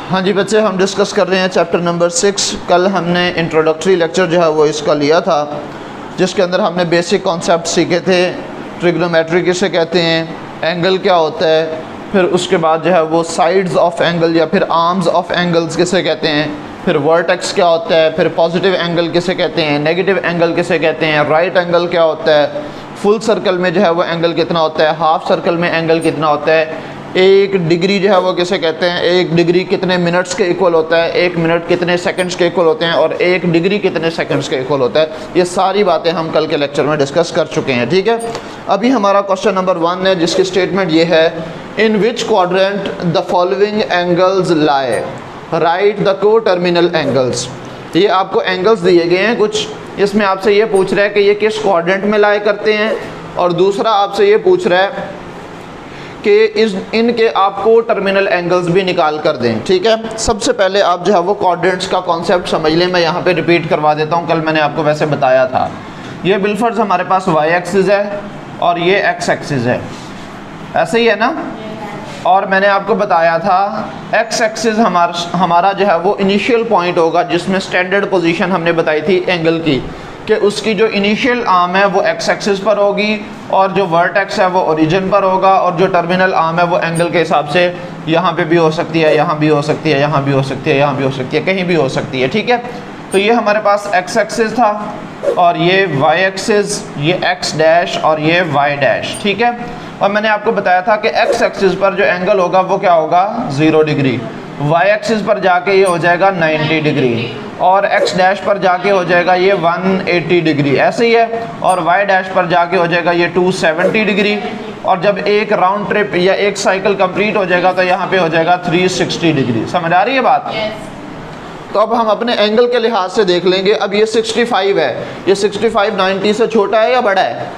हाँ जी बच्चे, हम डिस्कस कर रहे हैं चैप्टर नंबर 6। कल हमने इंट्रोडक्टरी लेक्चर जो है वो इसका लिया था, जिसके अंदर हमने बेसिक कॉन्सेप्ट सीखे थे। ट्रिग्नोमेट्री किसे कहते हैं, एंगल क्या होता है, फिर उसके बाद जो है वो साइड्स ऑफ एंगल या फिर आर्म्स ऑफ एंगल्स किसे कहते हैं, फिर वर्टेक्स क्या होता है, फिर पॉजिटिव एंगल किसे कहते हैं, नेगेटिव एंगल किसे कहते हैं, राइट एंगल क्या होता है, फुल सर्कल में जो है वो एंगल कितना होता है, हाफ सर्कल में एंगल कितना होता है, एक डिग्री जो है वो किसे कहते हैं, एक डिग्री कितने मिनट्स के इक्वल होता है, एक मिनट कितने सेकंड्स के इक्वल होते हैं, और एक डिग्री कितने सेकंड्स के इक्वल होता है। ये सारी बातें हम कल के लेक्चर में डिस्कस कर चुके हैं। ठीक है, अभी हमारा क्वेश्चन नंबर 1 है, जिसकी स्टेटमेंट ये है, in which quadrant the following angles lie, write the coterminal angles. ये आपको एंगल्स दिए गए हैं कुछ, इसमें आपसे ये पूछ रहा है कि ये किस क्वाड्रेंट में लाई करते हैं, और दूसरा आपसे ये पूछ रहा है कि इनके आपको टर्मिनल एंगल्स भी निकाल कर दें। ठीक है, सबसे पहले आप जो है वो क्वाड्रेंट्स का कॉन्सेप्ट समझ लें। मैं यहाँ पे रिपीट करवा देता हूँ, कल मैंने आपको वैसे बताया था। ये बिलफर्ज हमारे पास वाई एक्सिस है और ये एक्स एक्सिस है, ऐसे ही है ना। और मैंने आपको बताया था एक्स एक्सिस हमारा जो है वो इनिशियल पॉइंट होगा, जिसमें स्टैंडर्ड पोजीशन हमने बताई थी एंगल की, कि उसकी जो इनिशियल आर्म है वो एक्स एक्सिस पर होगी, और जो वर्टेक्स है वो ओरिजिन पर होगा, और जो टर्मिनल आर्म है वो एंगल के हिसाब से यहाँ पे भी हो सकती है, यहाँ भी हो सकती है, यहाँ भी हो सकती है, यहाँ भी हो सकती है, कहीं भी हो सकती है। ठीक है, तो ये हमारे पास एक्स एक्सिस था, और ये वाई एक्सिस, ये एक्स डैश और ये वाई डैश। ठीक है, और मैंने आपको बताया था कि एक्स एक्सिस पर जो एंगल होगा वो क्या होगा, 0 डिग्री। वाई एक्सिस पर जाके ये हो जाएगा 90 डिग्री, और एक्स डैश पर जाके हो जाएगा ये 180 डिग्री, ऐसे ही है। और वाई डैश पर जाके हो जाएगा ये 270 डिग्री, और जब एक राउंड ट्रिप या एक साइकिल कंप्लीट हो जाएगा तो यहाँ पे हो जाएगा 360 डिग्री। समझ आ रही है बात? तो अब हम अपने एंगल के लिहाज से देख लेंगे। अब ये 65 है, ये 65 90 से छोटा है या बड़ा है?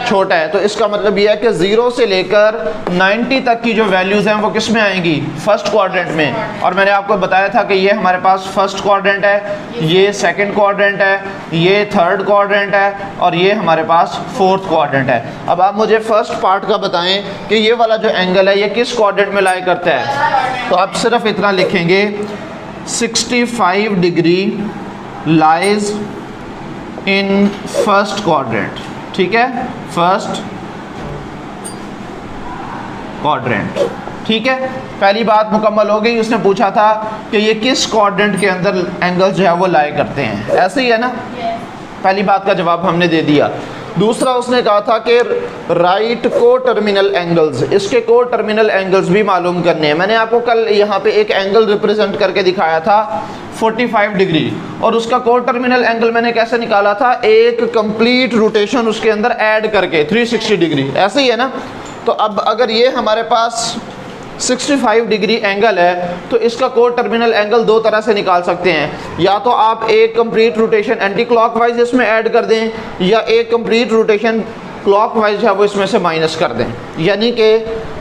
छोटा है। तो इसका मतलब ये है कि 0 से लेकर 90 तक की जो वैल्यूज़ हैं वो किस में आएंगी, फर्स्ट क्वाड्रेंट में। और मैंने आपको बताया था कि ये हमारे पास फर्स्ट क्वाड्रेंट है, ये सेकंड क्वाड्रेंट है, ये थर्ड क्वाड्रेंट है, और ये हमारे पास फोर्थ क्वाड्रेंट है। अब आप मुझे फर्स्ट पार्ट का बताएं कि ये वाला जो एंगल है ये किस क्वाड्रेंट में लाई करता है। तो आप सिर्फ इतना लिखेंगे, 65 degree lies in first quadrant. ठीक है, फर्स्ट क्वाड्रेंट। ठीक है, पहली बात मुकम्मल हो गई। उसने पूछा था कि ये किस क्वाड्रेंट के अंदर एंगल्स जो है वो लाई करते हैं, ऐसे ही है ना। पहली बात का जवाब हमने दे दिया। दूसरा उसने कहा था कि राइट को टर्मिनल एंगल्स, इसके को टर्मिनल एंगल्स भी मालूम करने हैं। मैंने आपको कल यहाँ पे एक एंगल रिप्रेजेंट करके दिखाया था 45 डिग्री, और उसका को टर्मिनल एंगल मैंने कैसे निकाला था, एक कंप्लीट रोटेशन उसके अंदर ऐड करके 360 डिग्री, ऐसे ही है ना। तो अब अगर ये हमारे पास 65 डिग्री एंगल है तो इसका को टर्मिनल एंगल दो तरह से निकाल सकते हैं। या तो आप एक कंप्लीट रोटेशन एंटी क्लॉकवाइज इसमें ऐड कर दें, या एक कंप्लीट रोटेशन क्लॉकवाइज है वो इसमें से माइनस कर दें। यानी कि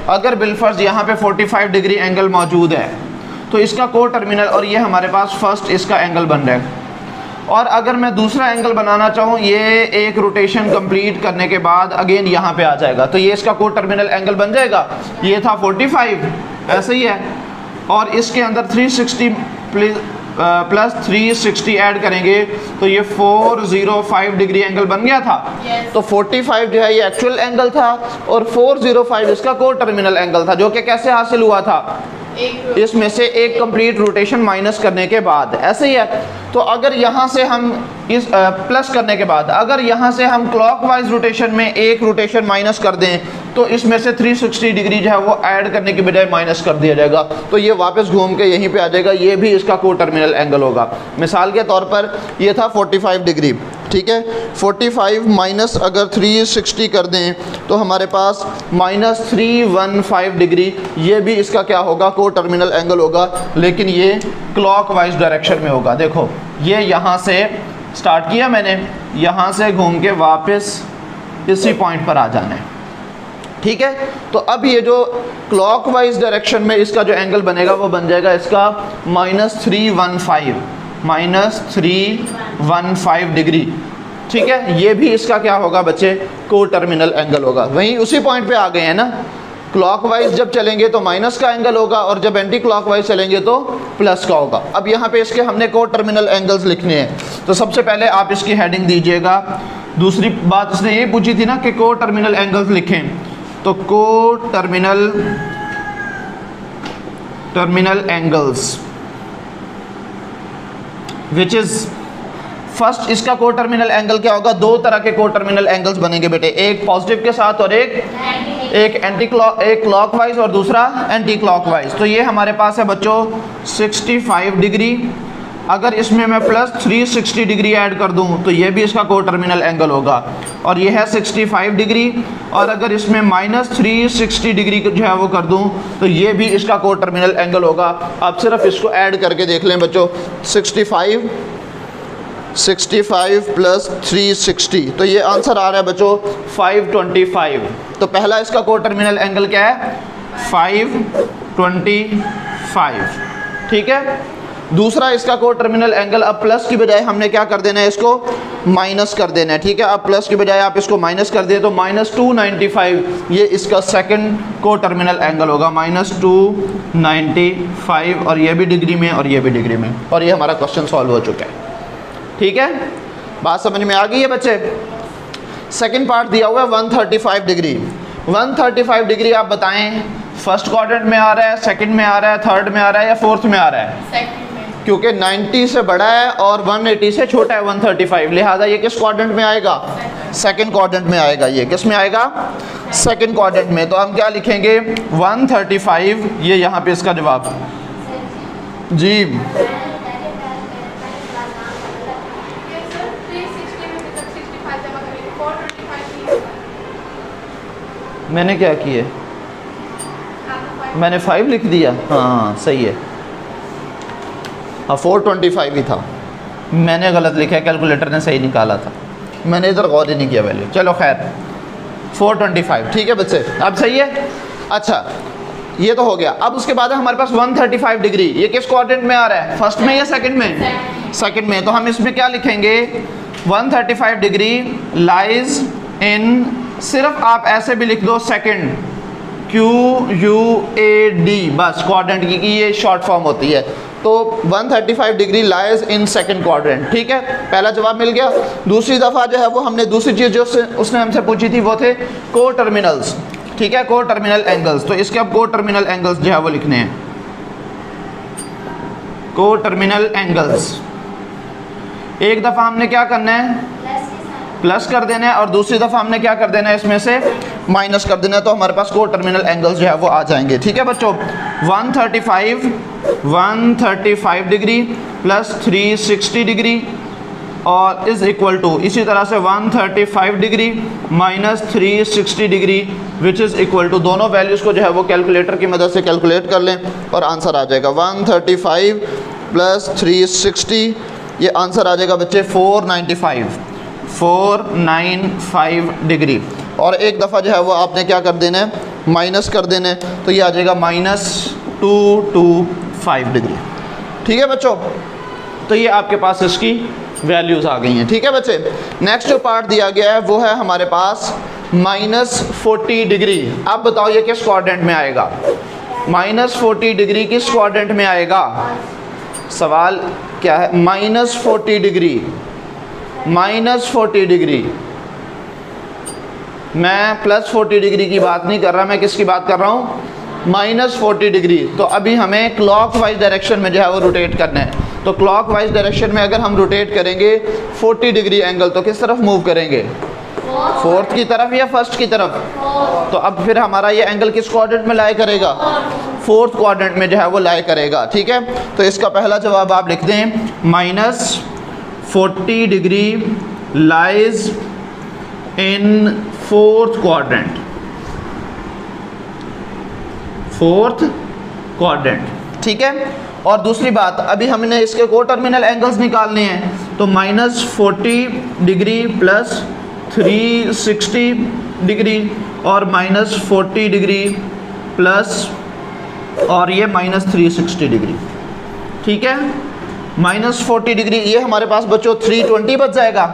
अगर बिलफर्ज यहाँ पे 45 डिग्री एंगल मौजूद है तो इसका को टर्मिनल, और ये हमारे पास फर्स्ट इसका एंगल बन रहा है। और अगर मैं दूसरा एंगल बनाना चाहूँ, ये एक रोटेशन कंप्लीट करने के बाद अगेन यहाँ पे आ जाएगा, तो ये इसका को टर्मिनल एंगल बन जाएगा। ये था 45, ऐसे ही है, और इसके अंदर 360 प्लस 360 ऐड करेंगे तो ये 405 डिग्री एंगल बन गया था। तो 45 जो है ये एक्चुअल एंगल था, और 405 इसका को टर्मिनल एंगल था, जो कि कैसे हासिल हुआ था, इसमें से एक कंप्लीट रोटेशन माइनस करने के बाद, ऐसे ही है। तो अगर यहाँ से हम इस प्लस करने के बाद अगर यहाँ से हम क्लॉकवाइज रोटेशन में एक रोटेशन माइनस कर दें तो इसमें से 360 डिग्री जो है वो ऐड करने की बजाय माइनस कर दिया जाएगा, तो ये वापस घूम के यहीं पे आ जाएगा, ये भी इसका को टर्मिनल एंगल होगा। मिसाल के तौर पर ये था 45 डिग्री, ठीक है, 45 माइनस अगर 360 कर दें तो हमारे पास -315 डिग्री, ये भी इसका क्या होगा, को टर्मिनल एंगल होगा, लेकिन ये क्लॉकवाइज डायरेक्शन में होगा। देखो ये यहाँ से स्टार्ट किया मैंने, यहाँ से घूम के वापस इसी पॉइंट पर आ जाना है। ठीक है, तो अब ये जो क्लॉकवाइज डायरेक्शन में इसका जो एंगल बनेगा वो बन जाएगा इसका -315 डिग्री। ठीक है, ये भी इसका क्या होगा बच्चे, को टर्मिनल एंगल होगा। वहीं उसी पॉइंट पे आ गए हैं ना, क्लॉकवाइज जब चलेंगे तो माइनस का एंगल होगा और जब एंटी क्लॉकवाइज चलेंगे तो प्लस का होगा। अब यहाँ पे इसके हमने को टर्मिनल एंगल्स लिखने हैं, तो सबसे पहले आप इसकी हेडिंग दीजिएगा। दूसरी बात इसने ये पूछी थी ना कि को टर्मिनल एंगल्स लिखें, तो को terminal angles which is first, इसका को टर्मिनल एंगल क्या होगा? दो तरह के को टर्मिनल एंगल्स बनेंगे बेटे, एक पॉजिटिव के साथ और एक क्लॉकवाइज और दूसरा एंटी क्लॉकवाइज। तो ये हमारे पास है बच्चों 65 डिग्री। अगर इसमें मैं प्लस 360 डिग्री ऐड कर दूं तो ये भी इसका को टर्मिनल एंगल होगा, और ये है 65 डिग्री। और अगर इसमें माइनस 360 डिग्री जो है वो कर दूं तो ये भी इसका को टर्मिनल एंगल होगा। आप सिर्फ इसको ऐड करके देख लें बच्चों, 65 प्लस 360, तो ये आंसर आ रहा है बच्चों 525। तो पहला इसका को टर्मिनल एंगल क्या है? 525, ठीक है। दूसरा इसका को टर्मिनल एंगल, अब प्लस की बजाय हमने क्या कर देना है, इसको माइनस कर देना है, ठीक है। अब प्लस की बजाय आप इसको माइनस कर दिए तो -295 ये इसका सेकंड को टर्मिनल एंगल होगा, -295, और ये भी डिग्री में और ये भी डिग्री में, और ये हमारा क्वेश्चन सॉल्व हो चुका है, ठीक है। बात समझ में आ गई है बच्चे? सेकंड पार्ट दिया हुआ है 135 डिग्री। 135 डिग्री आप बताएं फर्स्ट क्वाड्रेंट में आ रहा है, सेकंड में आ रहा है, थर्ड में आ रहा है या फोर्थ में आ रहा है? सेकंड में, क्योंकि 90 से बड़ा है और 180 से छोटा है 135, लिहाजा ये किस क्वाड्रेंट में आएगा? सेकंड क्वाड्रेंट में आएगा। ये किस में आएगा? सेकंड क्वाड्रेंट में। तो हम क्या लिखेंगे? 135, ये यहाँ पे इसका जवाब जी। मैंने क्या किया? मैंने 5 लिख दिया, हाँ सही है, हाँ 425 ही था, मैंने गलत लिखा है, कैलकुलेटर ने सही निकाला था, मैंने इधर गौर ही नहीं किया वैल्यू। चलो खैर 425, ठीक है बच्चे, अब सही है। अच्छा ये तो हो गया। अब उसके बाद हमारे पास 135 डिग्री, ये किस क्वाड्रेंट में आ रहा है? फर्स्ट में या सेकंड में? सेकंड में। तो हम इसमें क्या लिखेंगे? 135 डिग्री लाइज इन, सिर्फ आप ऐसे भी लिख दो सेकंड, QUAD, बस क्वाड्रेंट की ये शॉर्ट फॉर्म होती है। तो 135 degree lies in second quadrant, ठीक है, पहला जवाब मिल गया। दूसरी दफ़ा जो है वो हमने दूसरी चीज़ जो उसने हमसे पूछी थी वो थे को टर्मिनल्स, ठीक है, को टर्मिनल एंगल्स। तो इसके अब को टर्मिनल एंगल्स जो है वो लिखने हैं, को टर्मिनल एंगल्स। एक दफ़ा हमने क्या करना है? प्लस कर देना है, और दूसरी दफ़ा हमने क्या कर देना है? इसमें से माइनस कर देना है, तो हमारे पास को टर्मिनल एंगल्स जो है वो आ जाएंगे, ठीक है बच्चों। 135 डिग्री प्लस 360 डिग्री और इज़ इक्वल टू, इसी तरह से 135 degree minus 360 degree which is equal to, दोनों वैल्यूज़ को जो है वो कैलकुलेटर की मदद से कैलकुलेट कर लें और आंसर आ जाएगा 135 प्लस 360, ये आंसर आ जाएगा बच्चे 495 डिग्री। और एक दफ़ा जो है वो आपने क्या कर देना है? माइनस कर देना है, तो ये आ जाएगा -225 डिग्री, ठीक है बच्चों। तो ये आपके पास इसकी वैल्यूज़ आ गई हैं, ठीक है बच्चे। नेक्स्ट जो पार्ट दिया गया है वो है हमारे पास -40 डिग्री। अब बताओ ये किस क्वाड्रेंट में आएगा? -40 डिग्री किस क्वाड्रेंट में आएगा? सवाल क्या है? -40 डिग्री, मैं +40 डिग्री की बात नहीं कर रहा, मैं किसकी बात कर रहा हूँ? -40 डिग्री। तो अभी हमें क्लॉकवाइज डायरेक्शन में जो है वो रोटेट करना है। तो क्लॉकवाइज डायरेक्शन में अगर हम रोटेट करेंगे 40 डिग्री एंगल, तो किस तरफ मूव करेंगे? फोर्थ की तरफ या फर्स्ट की तरफ? तो अब फिर हमारा ये एंगल किस क्वाड्रेंट में लाई करेगा? फोर्थ क्वाड्रेंट में जो है वो लाई करेगा, ठीक है। तो इसका पहला जवाब आप लिख दें, -40 degree lies in fourth quadrant, ठीक है। और दूसरी बात, अभी हमने इसके को टर्मिनल एंगल्स निकालने हैं, तो -40 डिग्री प्लस 360 डिग्री और -40 डिग्री प्लस और ये -360 डिग्री, ठीक है। -40 डिग्री, ये हमारे पास बच्चों 320 बच जाएगा।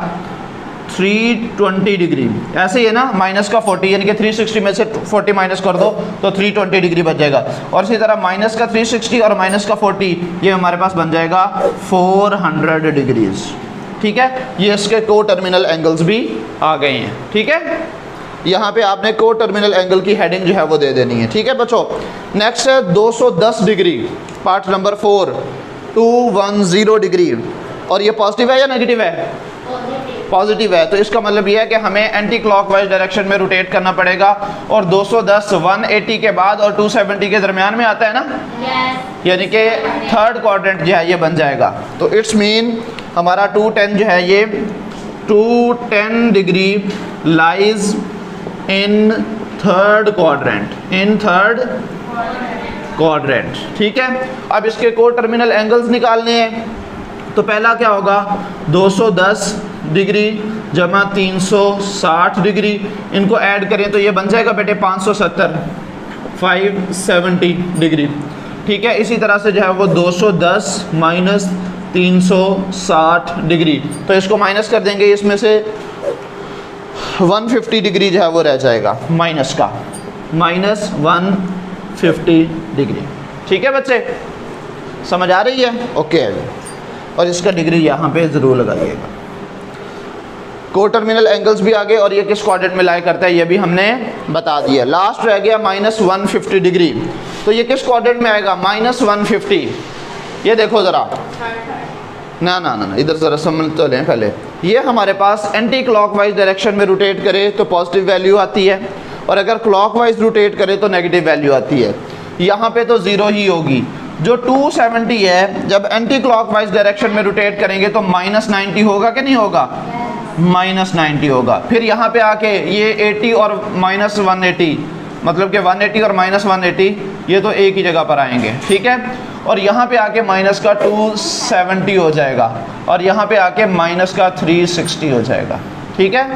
320 डिग्री, ऐसे ही है ना, माइनस का 40 यानी कि 360 में से 40 माइनस कर दो तो 320 डिग्री बच जाएगा। और इसी तरह माइनस का 360 और माइनस का 40 ये हमारे पास बन जाएगा 400 डिग्रीज। ठीक है, ये इसके को टर्मिनल एंगल्स भी आ गए हैं। ठीक है, यहाँ पे आपने को टर्मिनल एंगल की हेडिंग जो है वो दे देनी है। ठीक है बच्चों, नेक्स्ट है 210 डिग्री, पार्ट नंबर 4, 210 डिग्री। और ये पॉजिटिव है या नेगेटिव है? पॉजिटिव है, तो इसका मतलब ये है कि हमें एंटी क्लॉकवाइज डायरेक्शन में रोटेट करना पड़ेगा। और 210 180 के बाद और 270 के दरमियान में आता है ना, यानी कि थर्ड क्वाड्रेंट जो है ये बन जाएगा। तो इट्स मीन हमारा 210 जो है ये 210 degree lies in third quadrant, in third quadrant. ठीक है, अब इसके को टर्मिनल एंगल्स निकालने हैं। तो पहला क्या होगा, 210 डिग्री जमा 360 डिग्री, इनको ऐड करें तो ये बन जाएगा बेटे 570 डिग्री। ठीक है, इसी तरह से जो है वो 210 माइनस 360 डिग्री, तो इसको माइनस कर देंगे, इसमें से 150 डिग्री जो है वो रह जाएगा माइनस का, माइनस 150 डिग्री। ठीक है बच्चे, समझ आ रही है? ओके, और इसका डिग्री यहाँ पे ज़रूर लगाइएगा। को टर्मिनल एंगल्स भी आ गए और ये किस क्वाड्रेंट में लाई करता है ये भी हमने बता दिया। लास्ट रह गया माइनस 150 डिग्री, तो ये किस क्वाड्रेंट में आएगा? माइनस 150। ये देखो ज़रा, ना ना ना इधर ज़रा समझ तो लें पहले। ये हमारे पास एंटी क्लॉकवाइज डायरेक्शन में रोटेट करे तो पॉजिटिव वैल्यू आती है, और अगर क्लॉकवाइज रोटेट करे तो नेगेटिव वैल्यू आती है। यहाँ पे तो ज़ीरो ही होगी। जो 270 है, जब एंटी क्लॉकवाइज डायरेक्शन में रोटेट करेंगे तो माइनस 90 होगा कि नहीं होगा? माइनस 90 होगा। फिर यहाँ पे आके ये 80 और माइनस 180, मतलब कि 180 और माइनस 180 ये तो एक ही जगह पर आएंगे। ठीक है, और यहाँ पे आके माइनस का 270 हो जाएगा, और यहाँ पे आके माइनस का 360 हो जाएगा। ठीक है,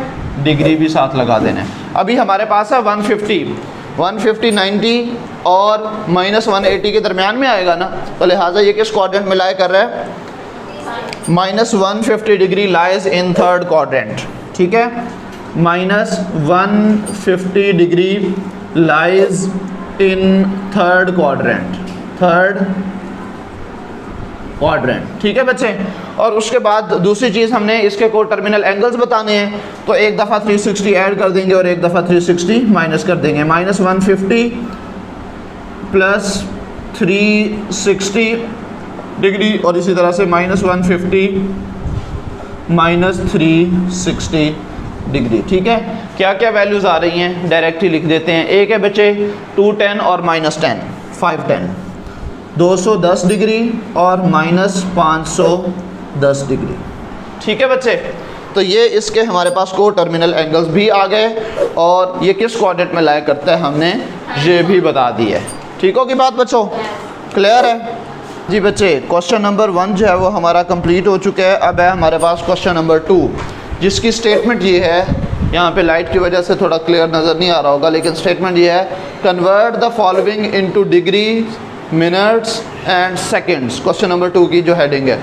डिग्री भी साथ लगा देना। अभी हमारे पास है 150, 90 और माइनस 180 के दरमियान में आएगा ना, तो लिहाजा ये किस क्वाड्रेंट में लाई कर रहा है? Minus 150 degree lies in third quadrant. ठीक है, minus 150 degree lies in third quadrant, third quadrant. ठीक है बच्चे, और उसके बाद दूसरी चीज़ हमने इसके को टर्मिनल एंगल्स बताने हैं, तो एक दफ़ा 360 ऐड कर देंगे और एक दफ़ा 360 माइनस कर देंगे। माइनस 150 प्लस 360 डिग्री, और इसी तरह से माइनस 150 माइनस 360 डिग्री। ठीक है, क्या क्या वैल्यूज़ आ रही हैं डायरेक्टली लिख देते हैं। एक है बच्चे 210 और माइनस 10, 510, 210 डिग्री और माइनस 510 डिग्री। ठीक है बच्चे, तो ये इसके हमारे पास को टर्मिनल एंगल्स भी आ गए, और ये किस क्वाड्रेंट में लाया करता है हमने ये भी बता दिया है। ठीक होगी बात बच्चों, क्लियर है जी बच्चे? क्वेश्चन नंबर 1 जो है वो हमारा कंप्लीट हो चुका है। अब है हमारे पास क्वेश्चन नंबर 2, जिसकी स्टेटमेंट ये है, यहाँ पे लाइट की वजह से थोड़ा क्लियर नज़र नहीं आ रहा होगा, लेकिन स्टेटमेंट ये है, convert the following into degree, minutes and seconds. Question number 2 की जो हेडिंग है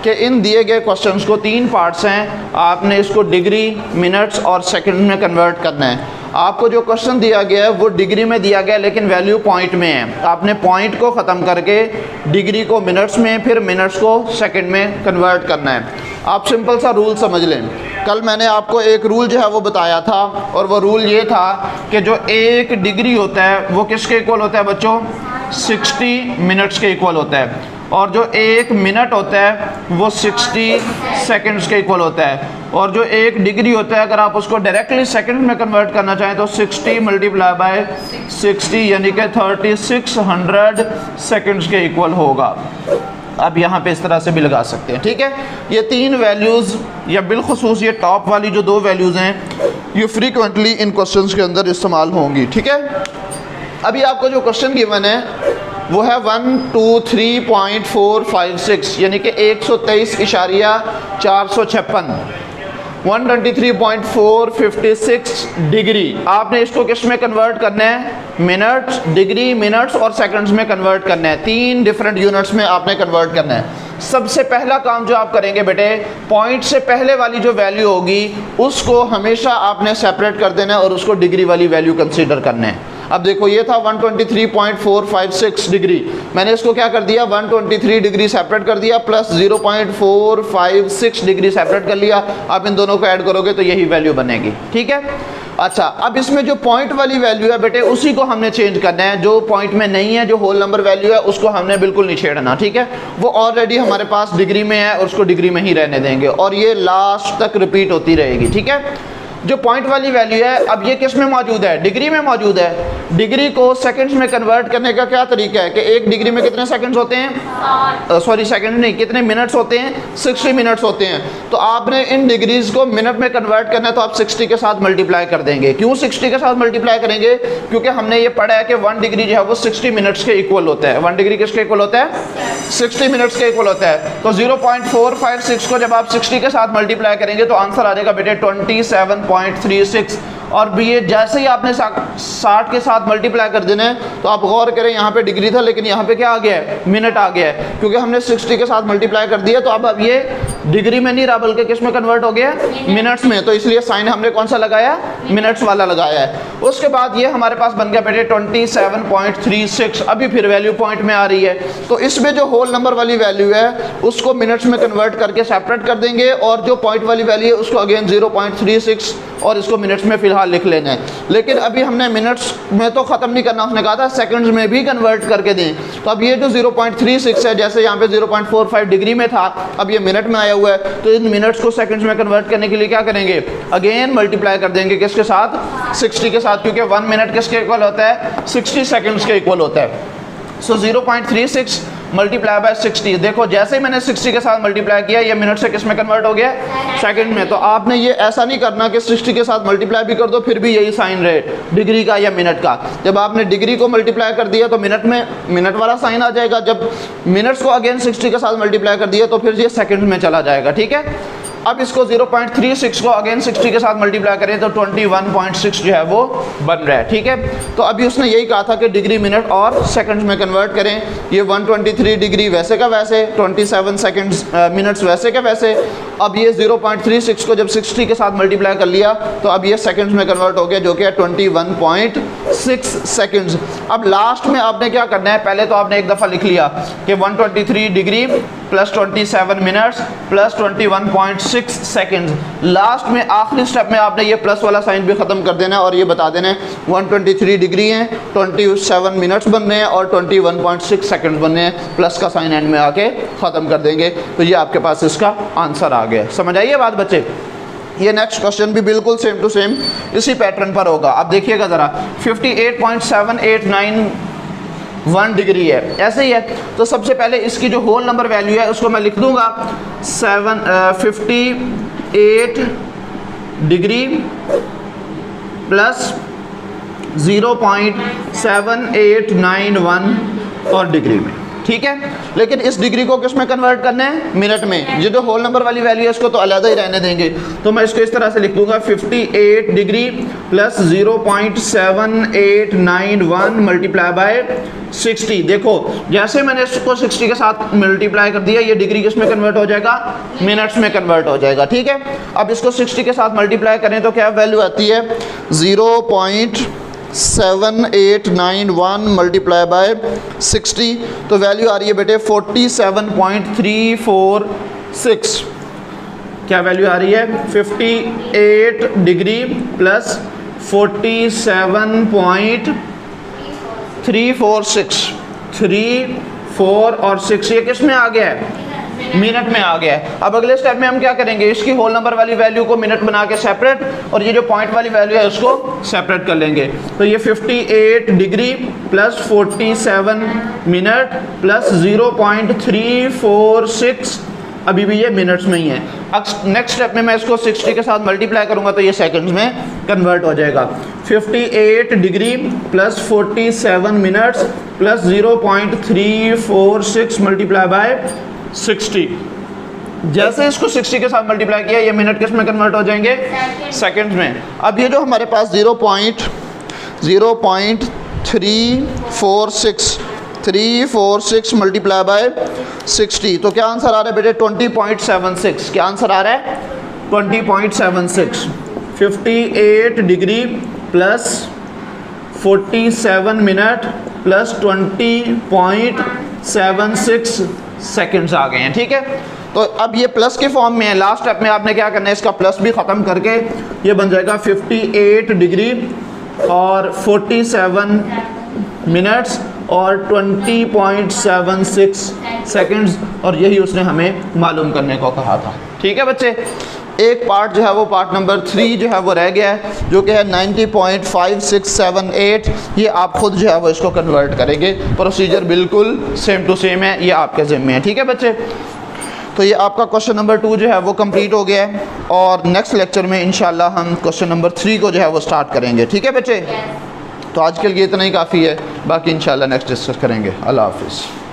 कि इन दिए गए क्वेश्चंस को 3 पार्ट्स हैं, आपने इसको डिग्री, मिनट्स और सेकंड में कन्वर्ट करना है। आपको जो क्वेश्चन दिया गया है वो डिग्री में दिया गया है, लेकिन वैल्यू पॉइंट में है। आपने पॉइंट को ख़त्म करके डिग्री को मिनट्स में, फिर मिनट्स को सेकंड में कन्वर्ट करना है। आप सिंपल सा रूल समझ लें। कल मैंने आपको एक रूल जो है वो बताया था, और वो रूल ये था कि जो 1 डिग्री होता है वो किसके इक्वल होता है बच्चों? 60 मिनट्स के इक्वल होता है, और जो 1 मिनट होता है वो 60 सेकंड्स के इक्वल होता है, और जो 1 डिग्री होता है अगर आप उसको डायरेक्टली सेकंड में कन्वर्ट करना चाहें तो 60 मल्टीप्लाई बाय 60 यानी कि 3600 सेकंड्स के इक्वल होगा। अब यहाँ पे इस तरह से भी लगा सकते हैं। ठीक है, ये 3 वैल्यूज़, या बिलखुसूस ये टॉप वाली जो 2 वैल्यूज़ हैं, ये फ्रीक्वेंटली इन क्वेश्चंस के अंदर इस्तेमाल होंगी। ठीक है, अभी आपको जो क्वेश्चन गिवन है वो है 123.456 यानी कि 123.456, 123.456 डिग्री। आपने इसको किस में कन्वर्ट करना है? मिनट्स, डिग्री, मिनट्स और सेकंड्स में कन्वर्ट करना है। 3 डिफरेंट यूनिट्स में आपने कन्वर्ट करना है। सबसे पहला काम जो आप करेंगे बेटे, पॉइंट से पहले वाली जो वैल्यू होगी उसको हमेशा आपने सेपरेट कर देना है और उसको डिग्री वाली वैल्यू कंसीडर करना है। अब देखो ये था 123.456 डिग्री, मैंने इसको क्या कर दिया 123 डिग्री सेपरेट कर दिया प्लस 0.456 डिग्री सेपरेट कर लिया। आप इन दोनों को ऐड करोगे तो यही वैल्यू बनेगी, ठीक है। अच्छा, अब इसमें जो पॉइंट वाली वैल्यू है बेटे उसी को हमने चेंज करना है, जो पॉइंट में नहीं है, जो होल नंबर वैल्यू है उसको हमने बिल्कुल नहीं छेड़ना, ठीक है। वो ऑलरेडी हमारे पास डिग्री में है और उसको डिग्री में ही रहने देंगे और ये लास्ट तक रिपीट होती रहेगी, ठीक है। जो पॉइंट वाली वैल्यू है अब ये किस में मौजूद है, डिग्री में मौजूद है। डिग्री को सेकंड्स में कन्वर्ट करने का क्या तरीका है कि एक डिग्री में कितने सेकंड्स होते हैं, सॉरी सेकंड नहीं, कितने मिनट्स होते हैं, 60 मिनट्स होते हैं। तो आपने इन डिग्रीज को मिनट में कन्वर्ट करना है तो आप 60 के साथ मल्टीप्लाई कर देंगे। क्यों 60 के साथ मल्टीप्लाई करेंगे, क्योंकि हमने ये पढ़ा है कि 1 डिग्री जो है वो 60 मिनट्स के इक्वल होता है। 1 डिग्री किसके इक्वल होता है, 60 मिनट्स के इक्वल होता है। तो 0.456 को जब आप 60 के साथ मल्टीप्लाई करेंगे तो आंसर आ जाएगा बेटे 27.36। और भी ये जैसे ही आपने 60 के साथ मल्टीप्लाई कर देना है तो आप गौर करें यहाँ पे डिग्री था लेकिन यहाँ पे क्या आ गया है, मिनट आ गया है, क्योंकि हमने 60 के साथ मल्टीप्लाई कर दिया। तो अब ये डिग्री में नहीं रहा बल्कि किस में कन्वर्ट हो गया, मिनट्स में। तो इसलिए साइन हमने कौन सा लगाया, मिनट्स वाला लगाया है। उसके बाद ये हमारे पास बन गया बेटे 27.36। अभी फिर वैल्यू पॉइंट में आ रही है तो इसमें जो होल नंबर वाली वैल्यू है उसको मिनट्स में कन्वर्ट करके सेपरेट कर देंगे और जो पॉइंट वाली वैल्यू है उसको अगेन 0.36 और इसको मिनट्स में फिलहाल लिख लेना है। लेकिन अभी हमने मिनट्स में तो ख़त्म नहीं करना, उसने कहा था सेकंड्स में भी कन्वर्ट करके दें। तो अब ये जो 0.36 है, जैसे यहाँ पे 0.45 डिग्री में था अब ये मिनट में आया हुआ है, तो इन मिनट्स को सेकंड्स में कन्वर्ट करने के लिए क्या करेंगे, अगेन मल्टीप्लाई कर देंगे किसके साथ, 60 के साथ, क्योंकि 1 मिनट किसके इक्वल होता है, 60 सेकंड्स के इक्वल होता है। सो 0.36 मल्टीप्लाई बाय 60। देखो जैसे ही मैंने 60 के साथ मल्टीप्लाई किया ये मिनट से किस में कन्वर्ट हो गया, सेकंड में। तो आपने ये ऐसा नहीं करना कि 60 के साथ मल्टीप्लाई भी कर दो फिर भी यही साइन रहे डिग्री का या मिनट का। जब आपने डिग्री को मल्टीप्लाई कर दिया तो मिनट में मिनट वाला साइन आ जाएगा, जब मिनट्स को अगेन 60 के साथ मल्टीप्लाई कर दिया तो फिर ये सेकंड में चला जाएगा, ठीक है। अब इसको 0.36 को अगेन 60 के साथ मल्टीप्लाई करें तो 21.6 जो है वो बन रहा है, ठीक है। तो अभी उसने यही कहा था कि डिग्री मिनट और सेकंड्स में कन्वर्ट करें। ये 123 डिग्री वैसे का वैसे, 27 सेकंड्स मिनट्स वैसे का वैसे। अब ये 0.36 को जब 60 के साथ मल्टीप्लाई कर लिया तो अब ये सेकंड्स में कन्वर्ट हो गया जो कि है 21.6 सेकंड्स। अब लास्ट में आपने क्या करना है, पहले तो आपने एक दफ़ा लिख लिया कि 123 degree plus 27 minutes plus 21.6 seconds. Last में आखिरी स्टेप में आपने ये प्लस वाला साइन भी ख़त्म कर देना है और ये बता देना है 123 डिग्री है, 27 मिनट्स बनने हैं और 21.6 सेकंड्स बनने हैं, प्लस का साइन एंड में आके ख़त्म कर देंगे। तो ये आपके पास इसका आंसर आ गया। समझ आइए बात बच्चे। ये नेक्स्ट क्वेश्चन भी बिल्कुल सेम टू सेम इसी पैटर्न पर होगा। अब देखिएगा ज़रा 58.789 डिग्री है, ऐसे ही है। तो सबसे पहले इसकी जो होल नंबर वैल्यू है उसको मैं लिख दूंगा 58 डिग्री प्लस 0.7891 और डिग्री में, ठीक है। लेकिन इस डिग्री को किस में कन्वर्ट करना है, मिनट में। ये जो होल नंबर वाली वैल्यू है इसको तो अलग ही रहने देंगे। तो मैं इसको इस तरह से लिख दूंगा 58 डिग्री प्लस 0.7891 मल्टीप्लाई बाय 60। देखो जैसे मैंने इसको 60 के साथ मल्टीप्लाई कर दिया ये डिग्री किस में कन्वर्ट हो जाएगा, मिनट्स में कन्वर्ट हो जाएगा, ठीक है। अब इसको 60 के साथ मल्टीप्लाई करें तो क्या वैल्यू आती है 0.7891 मल्टीप्लाई बाय 60। तो वैल्यू आ रही है बेटे 47.346। क्या वैल्यू आ रही है, 58 डिग्री प्लस 47.346। 3, 4 और 6 ये किस में आ गया है, मिनट में आ गया है। अब अगले स्टेप में हम क्या करेंगे, इसकी होल नंबर वाली वैल्यू को मिनट बना के सेपरेट और ये जो पॉइंट वाली वैल्यू है उसको सेपरेट कर लेंगे। तो ये 58 डिग्री प्लस 47 मिनट प्लस 0.346 अभी भी ये मिनट्स में ही है। अब नेक्स्ट स्टेप में मैं इसको 60 के साथ मल्टीप्लाई करूंगा तो ये सेकंड्स में कन्वर्ट हो जाएगा। 58 degree plus 47 minutes plus 0.346 multiply by 60। जैसे इसको 60 के साथ मल्टीप्लाई किया ये मिनट किस में कन्वर्ट हो जाएंगे, सेकंड्स में। अब ये जो हमारे पास 0.346 346 मल्टीप्लाई बाय 60, तो क्या आंसर आ रहा है बेटे 20.76। क्या आंसर आ रहा है 20.76। 58 degree plus 47 minute plus 20.76 seconds आ गए हैं। ठीक है, तो अब ये प्लस के फॉर्म में है। लास्ट स्टेप में आपने क्या करना है, इसका प्लस भी ख़त्म करके ये बन जाएगा 58 डिग्री और 47 मिनट्स और 20.76 सेकंड्स, और यही उसने हमें मालूम करने को कहा था। ठीक है बच्चे, एक पार्ट जो है वो पार्ट नंबर 3 जो है वो रह गया है, जो कि है 90.5678। ये आप खुद जो है वो इसको कन्वर्ट करेंगे, प्रोसीजर बिल्कुल सेम टू सेम है, ये आपके ज़िम्मे है। ठीक है बच्चे, तो ये आपका क्वेश्चन नंबर 2 जो है वो कंप्लीट हो गया है, और नेक्स्ट लेक्चर में इंशाल्लाह हम क्वेश्चन नंबर 3 को जो है वो स्टार्ट करेंगे। ठीक है बच्चे, तो आज के लिए इतना ही काफ़ी है, बाकी इंशाल्लाह नेक्स्ट डिस्कस करेंगे। अल्लाह हाफिज़।